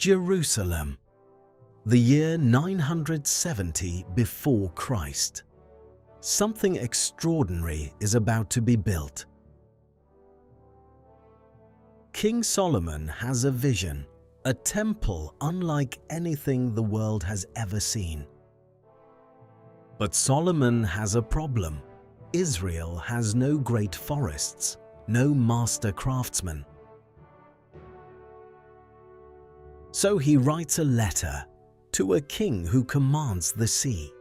Jerusalem. The year 970 before Christ. Something extraordinary is about to be built. King Solomon has a vision, a temple unlike anything the world has ever seen. But Solomon has a problem. Israel has no great forests, no master craftsmen. So he writes a letter to a king who commands the sea.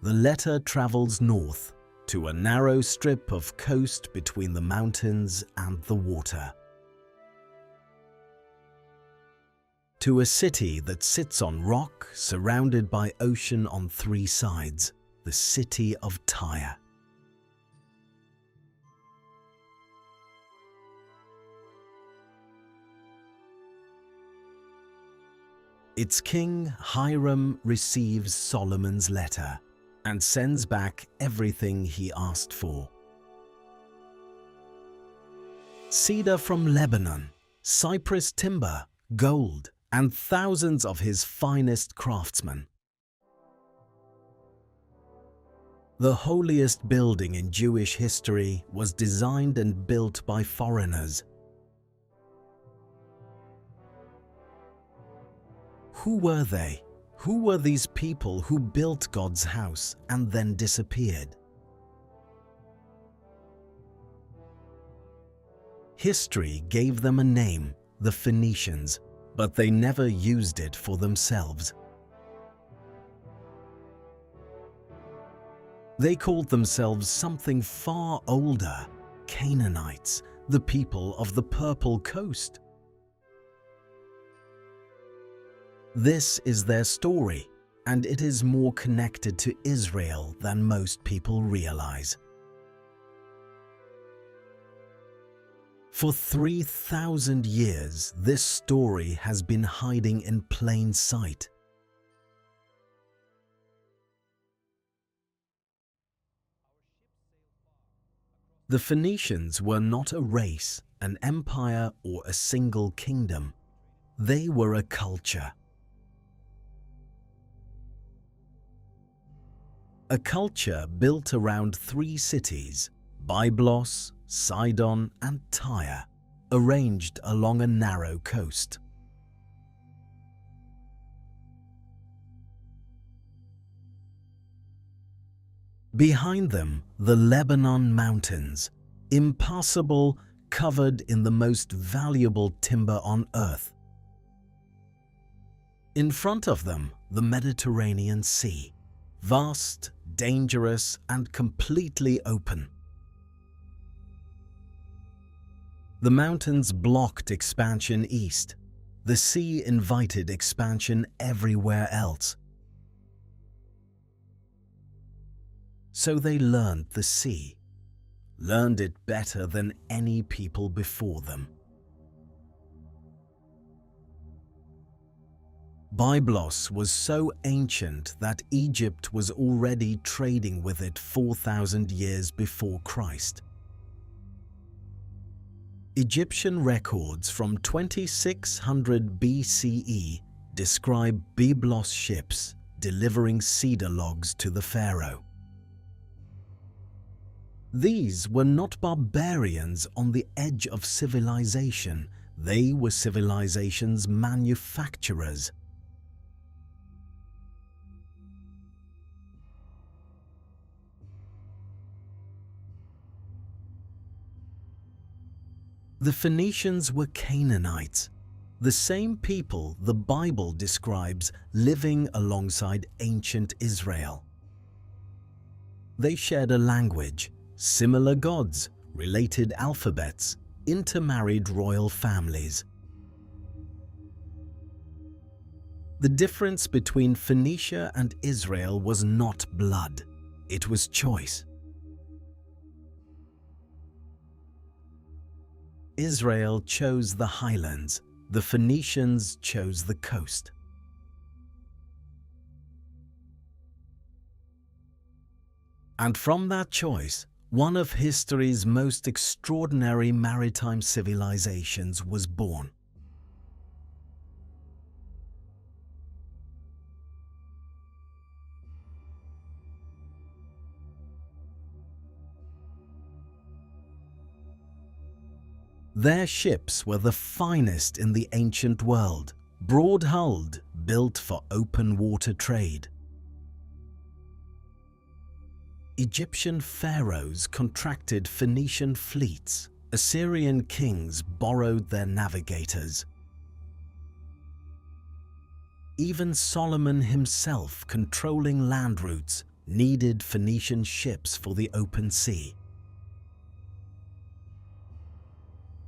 The letter travels north to a narrow strip of coast between the mountains and the water. To a city that sits on rock, surrounded by ocean on three sides, the city of Tyre. Its king Hiram receives Solomon's letter and sends back everything he asked for. Cedar from Lebanon, cypress timber, gold, and thousands of his finest craftsmen. The holiest building in Jewish history was designed and built by foreigners. Who were they? Who were these people who built God's house and then disappeared? History gave them a name, the Phoenicians, but they never used it for themselves. They called themselves something far older, Canaanites, the people of the Purple Coast. This is their story, and it is more connected to Israel than most people realize. For 3,000 years, this story has been hiding in plain sight. The Phoenicians were not a race, an empire, or a single kingdom. They were a culture. A culture built around three cities, Byblos, Sidon, and Tyre, arranged along a narrow coast. Behind them, the Lebanon mountains, impassable, covered in the most valuable timber on earth. In front of them, the Mediterranean Sea, vast, dangerous, and completely open. The mountains blocked expansion east. The sea invited expansion everywhere else. So they learned the sea, learned it better than any people before them. Byblos was so ancient that Egypt was already trading with it 4,000 years before Christ. Egyptian records from 2600 BCE describe Byblos ships delivering cedar logs to the pharaoh. These were not barbarians on the edge of civilization. They were civilization's manufacturers. The Phoenicians were Canaanites, the same people the Bible describes living alongside ancient Israel. They shared a language, similar gods, related alphabets, intermarried royal families. The difference between Phoenicia and Israel was not blood, it was choice. Israel chose the highlands, the Phoenicians chose the coast. And from that choice, one of history's most extraordinary maritime civilizations was born. Their ships were the finest in the ancient world, broad-hulled, built for open water trade. Egyptian pharaohs contracted Phoenician fleets. Assyrian kings borrowed their navigators. Even Solomon himself, controlling land routes, needed Phoenician ships for the open sea.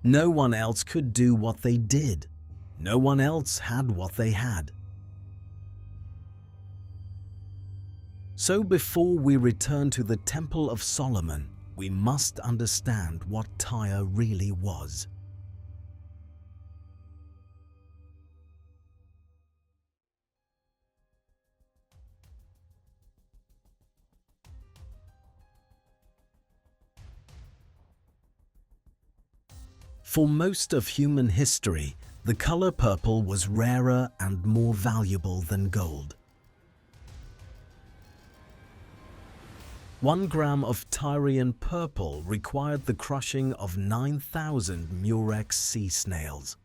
No one else could do what they did. No one else had what they had. So before we return to the Temple of Solomon, we must understand what Tyre really was. For most of human history, the color purple was rarer and more valuable than gold. 1 gram of Tyrian purple required the crushing of 9,000 murex sea snails.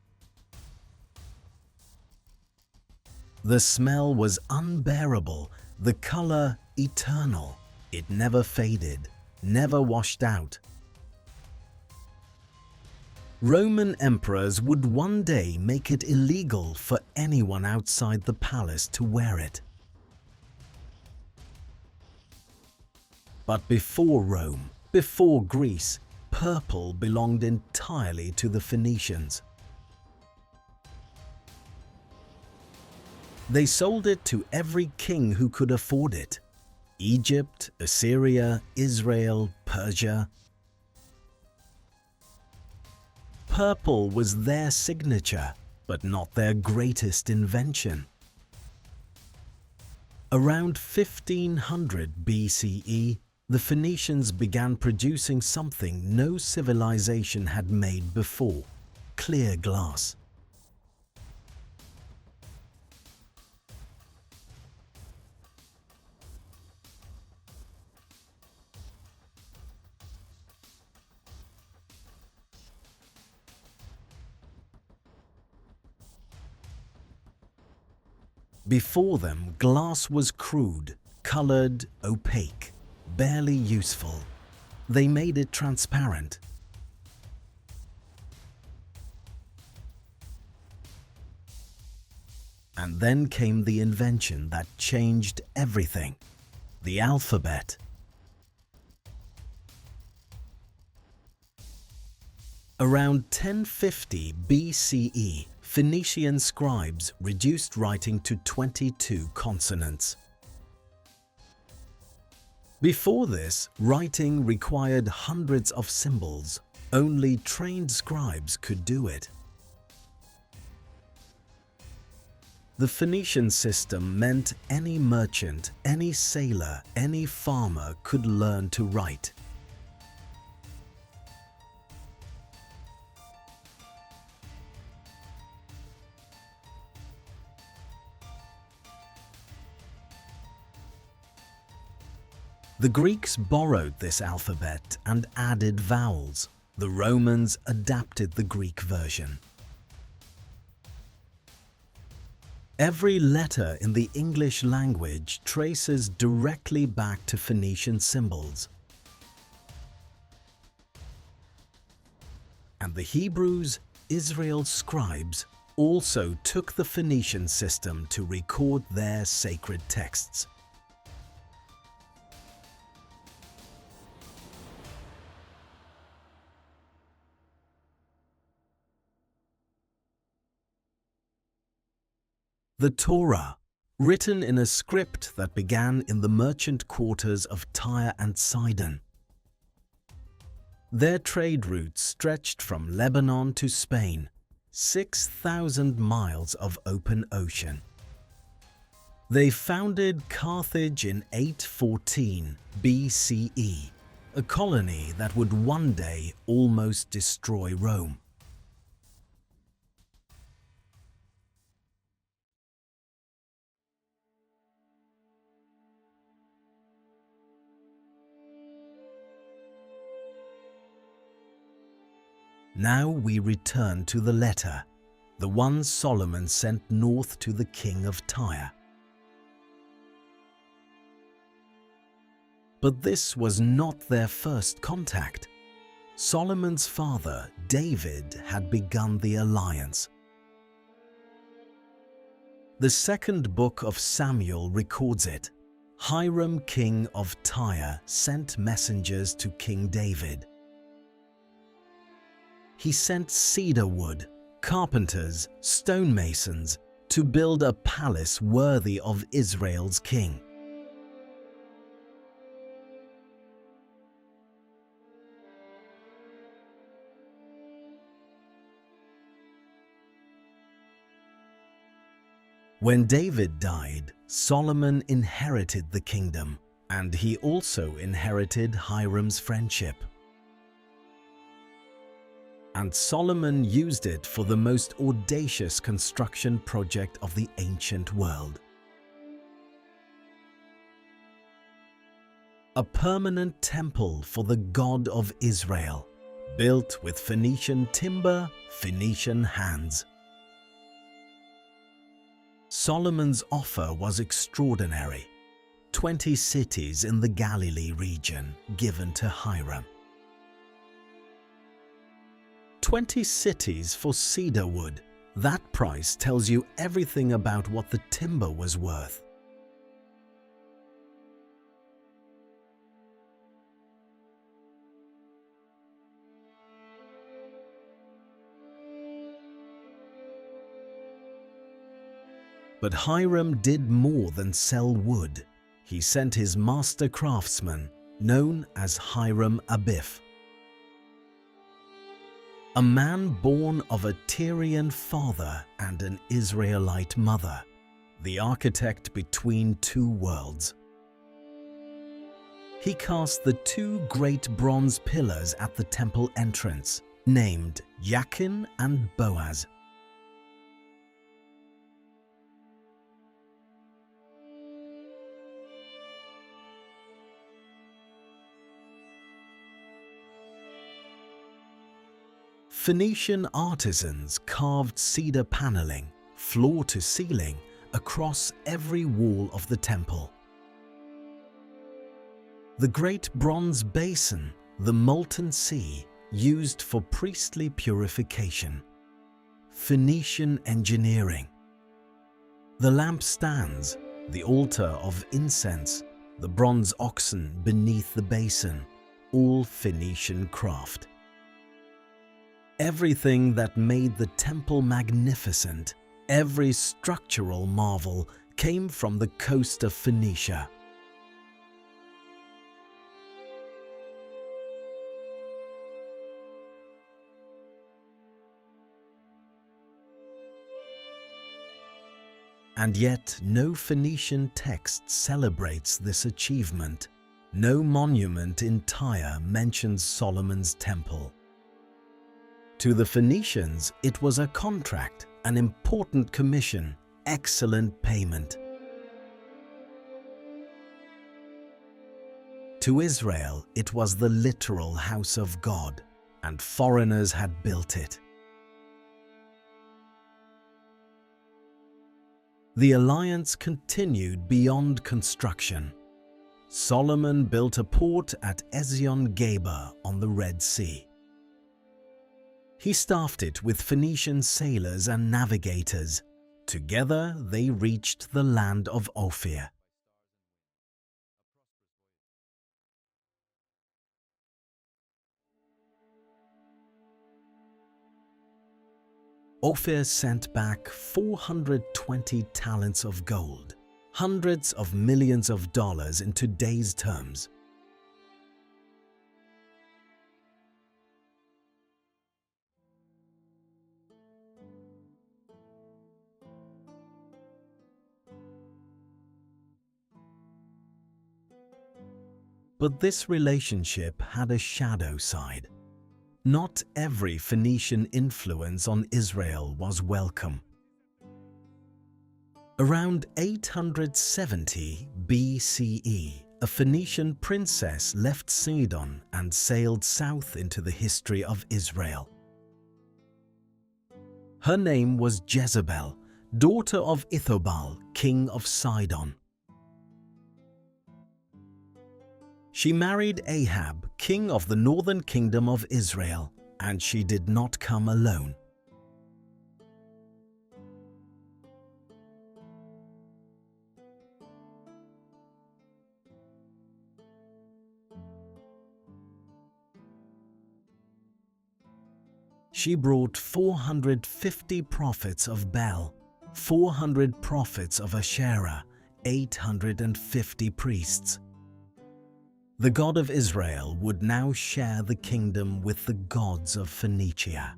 The smell was unbearable, the color eternal. It never faded, never washed out. Roman emperors would one day make it illegal for anyone outside the palace to wear it. But before Rome, before Greece, purple belonged entirely to the Phoenicians. They sold it to every king who could afford it: Egypt, Assyria, Israel, Persia. Purple was their signature, but not their greatest invention. Around 1500 BCE, the Phoenicians began producing something no civilization had made before: clear glass. Before them, glass was crude, colored, opaque, barely useful. They made it transparent. And then came the invention that changed everything: the alphabet. Around 1050 BCE, Phoenician scribes reduced writing to 22 consonants. Before this, writing required hundreds of symbols. Only trained scribes could do it. The Phoenician system meant any merchant, any sailor, any farmer could learn to write. The Greeks borrowed this alphabet and added vowels. The Romans adapted the Greek version. Every letter in the English language traces directly back to Phoenician symbols. And the Hebrews, Israel's scribes, also took the Phoenician system to record their sacred texts. The Torah, written in a script that began in the merchant quarters of Tyre and Sidon. Their trade routes stretched from Lebanon to Spain, 6,000 miles of open ocean. They founded Carthage in 814 BCE, a colony that would one day almost destroy Rome. Now we return to the letter, the one Solomon sent north to the king of Tyre. But this was not their first contact. Solomon's father, David, had begun the alliance. The second book of Samuel records it. Hiram, king of Tyre, sent messengers to King David. He sent cedar wood, carpenters, stonemasons, to build a palace worthy of Israel's king. When David died, Solomon inherited the kingdom, and he also inherited Hiram's friendship. And Solomon used it for the most audacious construction project of the ancient world. A permanent temple for the God of Israel, built with Phoenician timber, Phoenician hands. Solomon's offer was extraordinary. 20 cities in the Galilee region given to Hiram. 20 cities for cedar wood. That price tells you everything about what the timber was worth. But Hiram did more than sell wood. He sent his master craftsman, known as Hiram Abiff, a man born of a Tyrian father and an Israelite mother, the architect between two worlds. He cast the two great bronze pillars at the temple entrance, named Jachin and Boaz. Phoenician artisans carved cedar paneling, floor to ceiling, across every wall of the temple. The great bronze basin, the molten sea, used for priestly purification. Phoenician engineering. The lampstands, the altar of incense, the bronze oxen beneath the basin, all Phoenician craft. Everything that made the temple magnificent, every structural marvel, came from the coast of Phoenicia. And yet no Phoenician text celebrates this achievement. No monument in Tyre mentions Solomon's temple. To the Phoenicians, it was a contract, an important commission, excellent payment. To Israel, it was the literal house of God, and foreigners had built it. The alliance continued beyond construction. Solomon built a port at Ezion-Geber on the Red Sea. He staffed it with Phoenician sailors and navigators. Together they reached the land of Ophir. Ophir sent back 420 talents of gold, hundreds of millions of dollars in today's terms. But this relationship had a shadow side. Not every Phoenician influence on Israel was welcome. Around 870 BCE, a Phoenician princess left Sidon and sailed south into the history of Israel. Her name was Jezebel, daughter of Ithobal, king of Sidon. She married Ahab, king of the northern kingdom of Israel, and she did not come alone. She brought 450 prophets of Baal, 400 prophets of Asherah, 850 priests. The God of Israel would now share the kingdom with the gods of Phoenicia.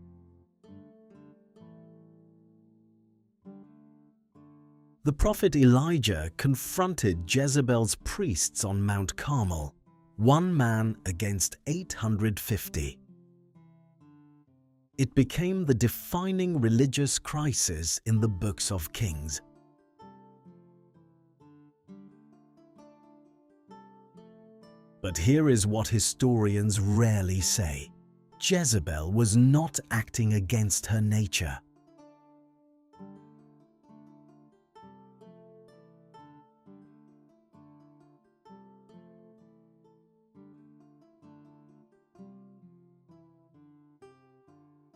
The prophet Elijah confronted Jezebel's priests on Mount Carmel, one man against 850. It became the defining religious crisis in the books of Kings. But here is what historians rarely say. Jezebel was not acting against her nature.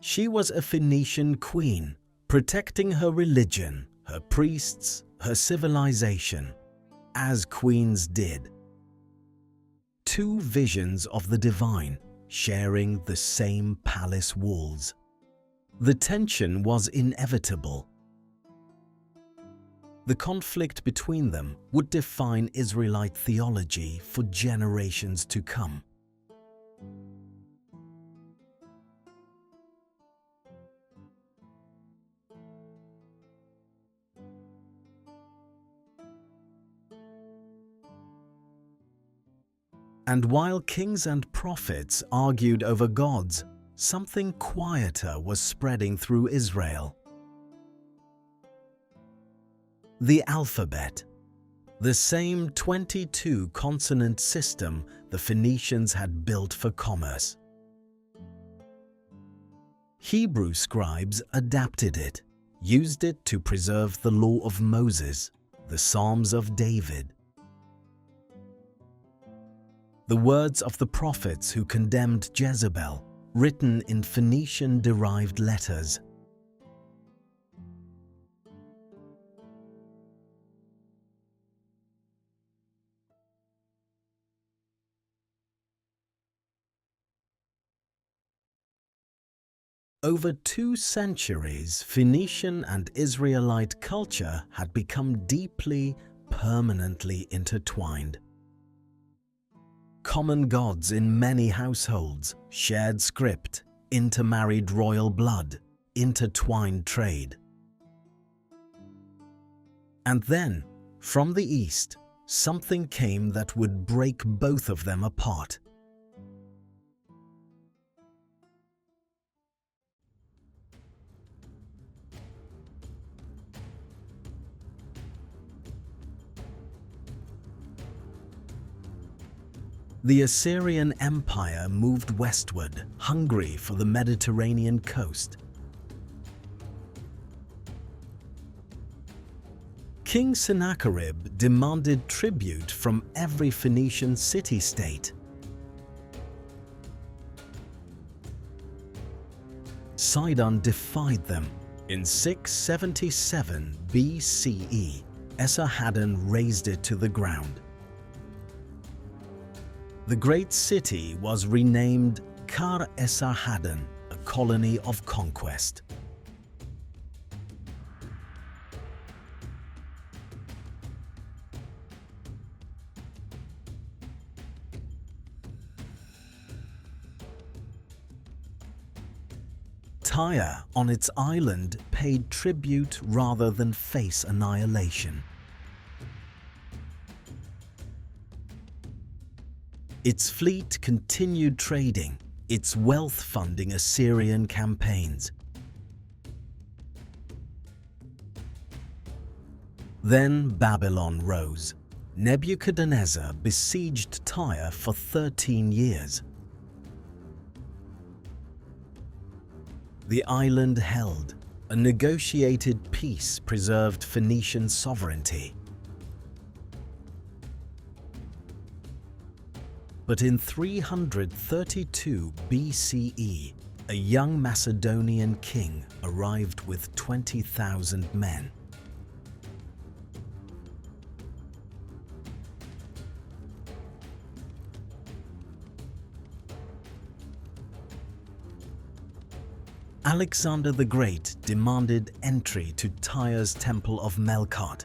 She was a Phoenician queen, protecting her religion, her priests, her civilization, as queens did. Two visions of the divine, sharing the same palace walls. The tension was inevitable. The conflict between them would define Israelite theology for generations to come. And while kings and prophets argued over gods, something quieter was spreading through Israel. The alphabet, the same 22-consonant system the Phoenicians had built for commerce. Hebrew scribes adapted it, used it to preserve the law of Moses, the Psalms of David, the words of the prophets who condemned Jezebel, written in Phoenician-derived letters. Over 2 centuries, Phoenician and Israelite culture had become deeply, permanently intertwined. Common gods in many households, shared script, intermarried royal blood, intertwined trade. And then, from the east, something came that would break both of them apart. The Assyrian Empire moved westward, hungry for the Mediterranean coast. King Sennacherib demanded tribute from every Phoenician city-state. Sidon defied them. In 677 BCE, Esarhaddon razed it to the ground. The great city was renamed Kar Esarhaddon, a colony of conquest. Tyre, on its island, paid tribute rather than face annihilation. Its fleet continued trading, its wealth funding Assyrian campaigns. Then Babylon rose. Nebuchadnezzar besieged Tyre for 13 years. The island held. A negotiated peace preserved Phoenician sovereignty. But in 332 BCE, a young Macedonian king arrived with 20,000 men. Alexander the Great demanded entry to Tyre's Temple of Melkart.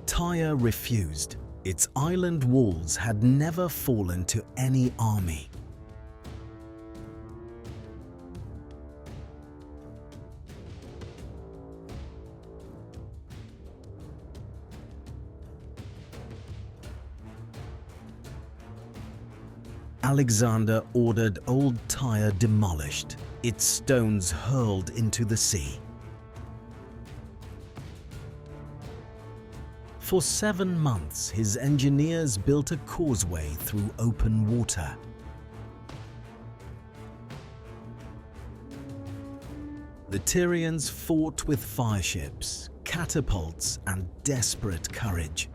Tyre refused. Its island walls had never fallen to any army. Alexander ordered old Tyre demolished, its stones hurled into the sea. For 7 months, his engineers built a causeway through open water. The Tyrians fought with fireships, catapults, and desperate courage.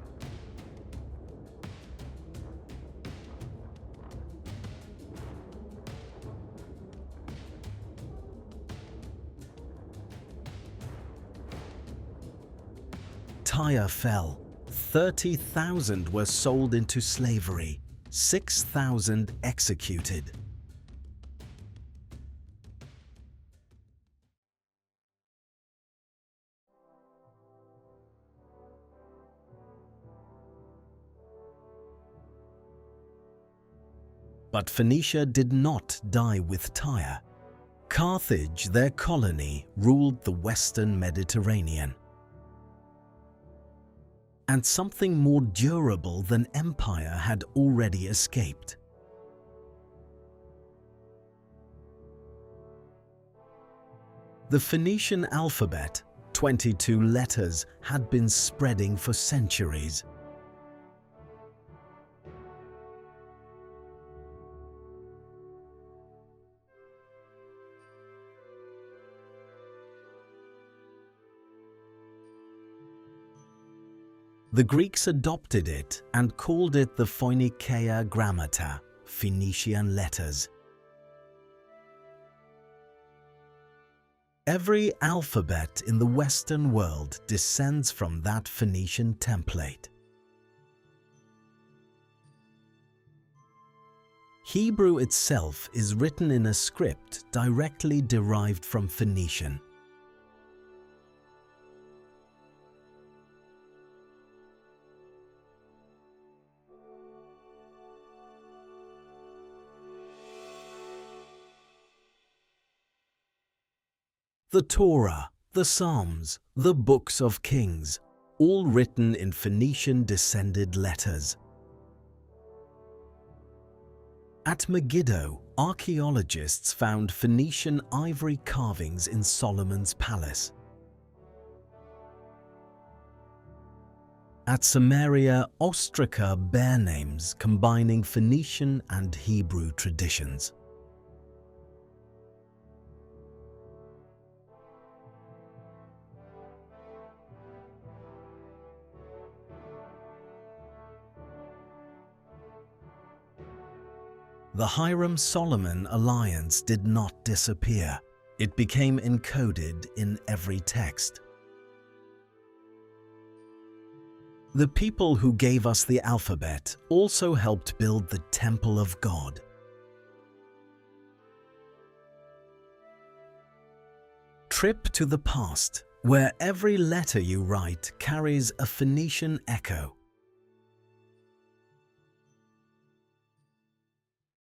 Tyre fell. 30,000 were sold into slavery, 6,000 executed. But Phoenicia did not die with Tyre. Carthage, their colony, ruled the western Mediterranean. And something more durable than empire had already escaped. The Phoenician alphabet, 22 letters, had been spreading for centuries. The Greeks adopted it and called it the Phoenicia grammata, Phoenician letters. Every alphabet in the Western world descends from that Phoenician template. Hebrew itself is written in a script directly derived from Phoenician. The Torah, the Psalms, the books of Kings, all written in Phoenician-descended letters. At Megiddo, archaeologists found Phoenician ivory carvings in Solomon's palace. At Samaria, ostraca bear names combining Phoenician and Hebrew traditions. The Hiram-Solomon alliance did not disappear. It became encoded in every text. The people who gave us the alphabet also helped build the Temple of God. Trip to the past, where every letter you write carries a Phoenician echo.